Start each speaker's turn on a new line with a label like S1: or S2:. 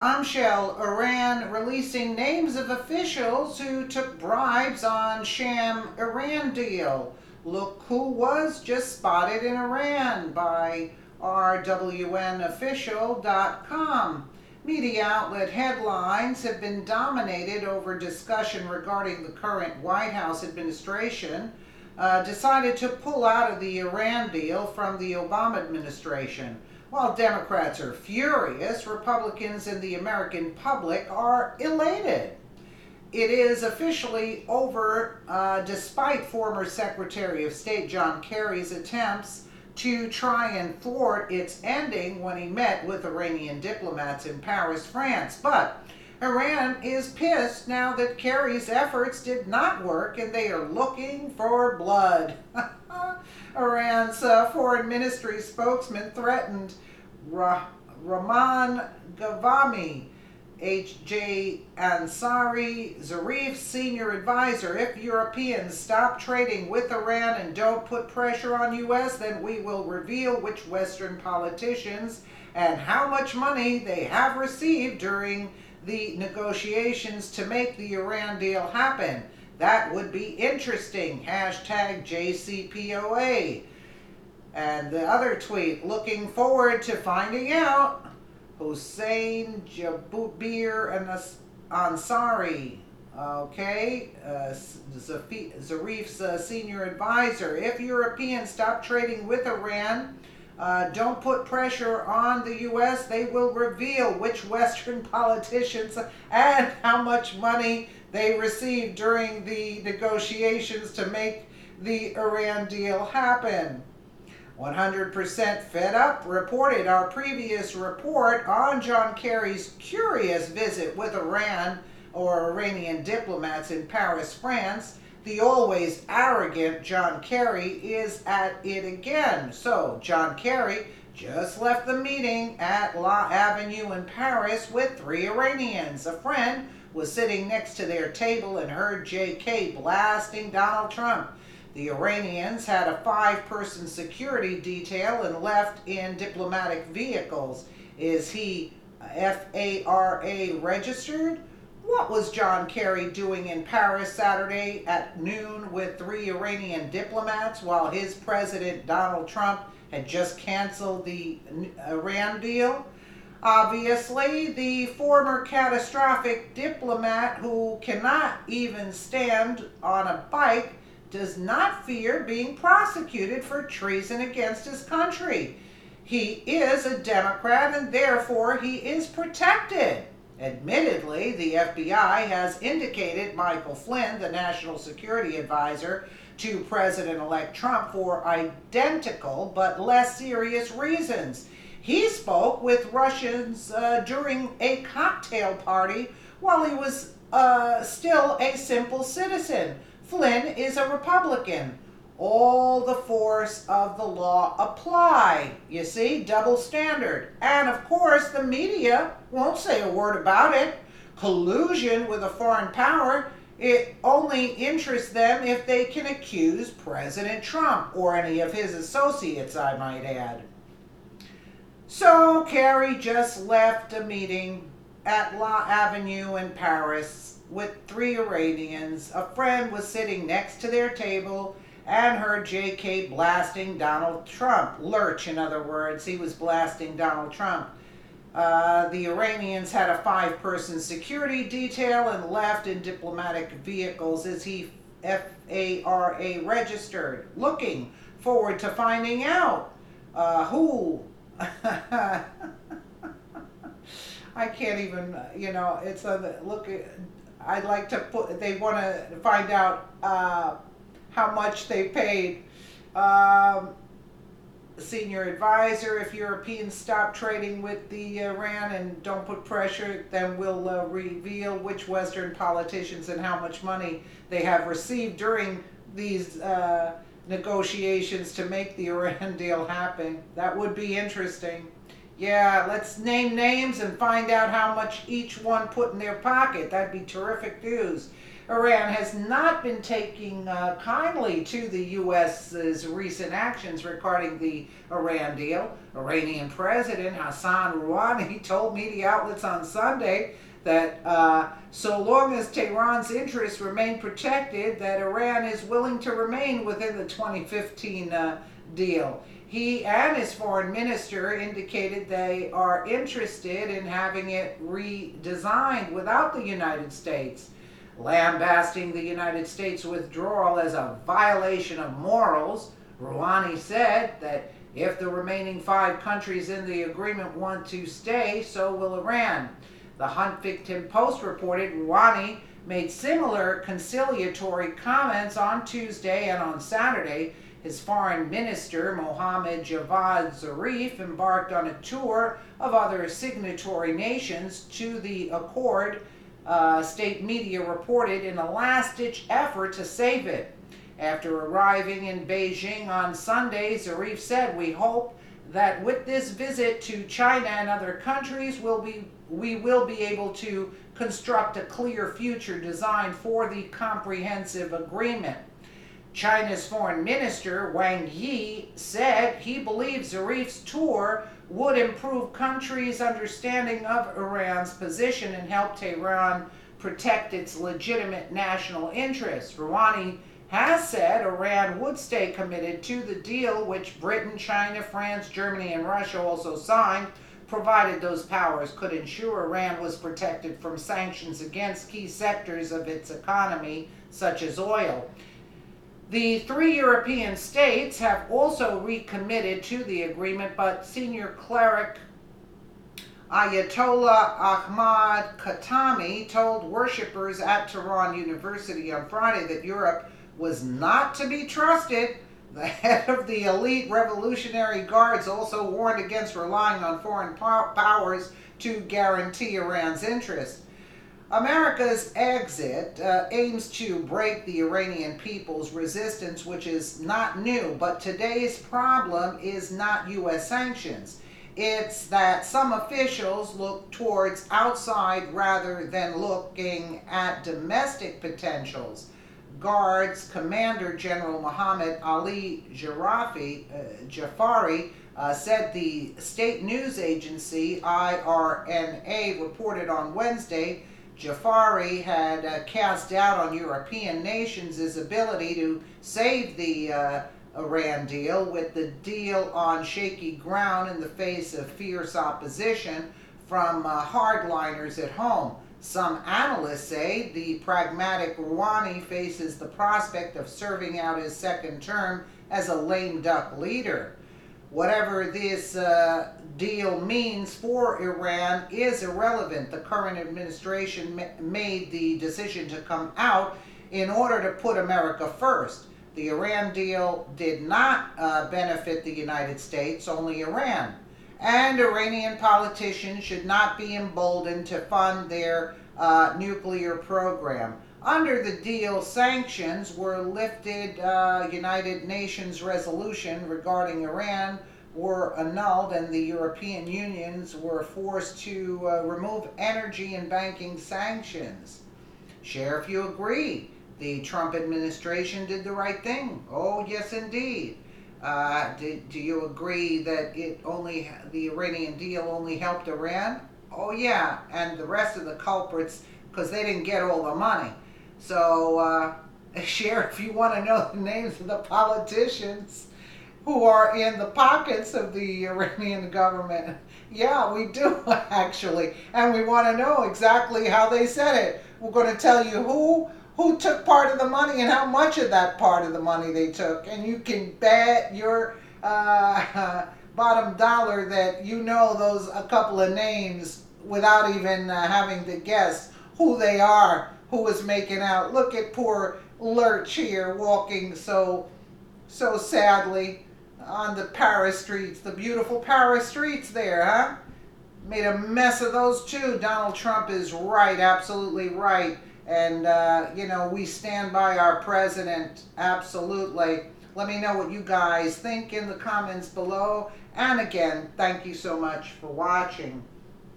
S1: Bombshell, Iran releasing names of officials who took bribes on Sham Iran deal. Look who was just spotted in Iran by rwnofficial.com. Media outlet headlines have been dominated over discussion regarding the current White House administration decided to pull out of the Iran deal from the Obama administration. While Democrats are furious, Republicans and the American public are elated. It is officially over despite former Secretary of State John Kerry's attempts to try and thwart its ending when he met with Iranian diplomats in Paris, France. But Iran is pissed now that Kerry's efforts did not work and they are looking for blood. Iran's foreign ministry spokesman threatened Rahman Ghavami, H.J. Ansari Zarif's senior advisor, if Europeans stop trading with Iran and don't put pressure on U.S., then we will reveal which Western politicians and how much money they have received during the negotiations to make the Iran deal happen. That would be interesting. Hashtag JCPOA. And the other tweet, looking forward to finding out. Hossein Jabir and Ansari, okay, Zarif's senior advisor. If Europeans stop trading with Iran, don't put pressure on the U.S., they will reveal which Western politicians and how much money they received during the negotiations to make the Iran deal happen. 100% Fed Up reported our previous report on John Kerry's curious visit with Iran or Iranian diplomats in Paris, France. The always arrogant John Kerry is at it again. So, John Kerry just left the meeting at La Avenue in Paris with 3 Iranians. A friend was sitting next to their table and heard JK blasting Donald Trump. The Iranians had a 5-person security detail and left in diplomatic vehicles. Is he FARA registered? What was John Kerry doing in Paris Saturday at noon with 3 Iranian diplomats while his president Donald Trump had just canceled the Iran deal? Obviously, the former catastrophic diplomat who cannot even stand on a bike does not fear being prosecuted for treason against his country. He is a Democrat and therefore he is protected. Admittedly, the FBI has indicated Michael Flynn, the National Security Advisor to President-elect Trump, for identical but less serious reasons. He spoke with Russians during a cocktail party while he was still a simple citizen. Flynn is a Republican. All the force of the law apply. You see, double standard. And of course, the media won't say a word about it. Collusion with a foreign power, it only interests them if they can accuse President Trump or any of his associates, I might add. So Kerry just left a meeting at La Avenue in Paris with 3 Iranians. A friend was sitting next to their table and heard JK blasting Donald Trump. Lurch, in other words. He was blasting Donald Trump. The Iranians had a 5-person security detail and left in diplomatic vehicles. Is he FARA registered? Looking forward to finding out who. I can't even, it's a look. I'd like to put, they want to find out how much they paid. Senior advisor, if Europeans stop trading with the Iran and don't put pressure, then we'll reveal which Western politicians and how much money they have received during these negotiations to make the Iran deal happen. That would be interesting. Yeah, let's name names and find out how much each one put in their pocket. That'd be terrific news. Iran has not been taking kindly to the U.S.'s recent actions regarding the Iran deal. Iranian President Hassan Rouhani told media outlets on Sunday that so long as Tehran's interests remain protected, that Iran is willing to remain within the 2015 deal. He and his foreign minister indicated they are interested in having it redesigned without the United States. Lambasting the United States withdrawal as a violation of morals, Rouhani said that if the remaining 5 countries in the agreement want to stay, so will Iran. The Huffington Post reported Rouhani made similar conciliatory comments on Tuesday and on Saturday. His foreign minister, Mohammad Javad Zarif, embarked on a tour of other signatory nations to the accord, state media reported, in a last-ditch effort to save it. After arriving in Beijing on Sunday, Zarif said, "We hope that with this visit to China and other countries, we will be able to construct a clear future design for the comprehensive agreement." China's foreign minister, Wang Yi, said he believes Zarif's tour would improve countries' understanding of Iran's position and help Tehran protect its legitimate national interests. Rouhani has said Iran would stay committed to the deal, which Britain, China, France, Germany, and Russia also signed, provided those powers could ensure Iran was protected from sanctions against key sectors of its economy, such as oil. The 3 European states have also recommitted to the agreement, but senior cleric Ayatollah Ahmad Khatami told worshippers at Tehran University on Friday that Europe was not to be trusted. The head of the elite Revolutionary Guards also warned against relying on foreign powers to guarantee Iran's interests. America's exit aims to break the Iranian people's resistance, which is not new, but today's problem is not U.S. sanctions. It's that some officials look towards outside rather than looking at domestic potentials. Guards Commander General Muhammad Ali Jafari said the state news agency IRNA reported on Wednesday Jafari had cast doubt on European nations' ability to save the Iran deal, with the deal on shaky ground in the face of fierce opposition from hardliners at home. Some analysts say the pragmatic Rouhani faces the prospect of serving out his second term as a lame duck leader. Whatever this deal means for Iran is irrelevant. The current administration made the decision to come out in order to put America first. The Iran deal did not benefit the United States, only Iran. And Iranian politicians should not be emboldened to fund their nuclear program. Under the deal, sanctions were lifted. United Nations resolution regarding Iran were annulled, and the European unions were forced to remove energy and banking sanctions. Share if you agree. The Trump administration did the right thing. Oh, yes, indeed. Do you agree that the Iranian deal only helped Iran? Oh, yeah, and the rest of the culprits, because they didn't get all the money. So share if you want to know the names of the politicians who are in the pockets of the Iranian government. Yeah, we do, actually. And we want to know exactly how they said it. We're going to tell you who took part of the money and how much of that part of the money they took. And you can bet your bottom dollar that you know a couple of names without even having to guess who they are, who is making out. Look at poor Lurch here walking so sadly on the Paris streets, the beautiful Paris streets there, huh? Made a mess of those too. Donald Trump is right, absolutely right. And, we stand by our president, absolutely. Let me know what you guys think in the comments below. And again, thank you so much for watching.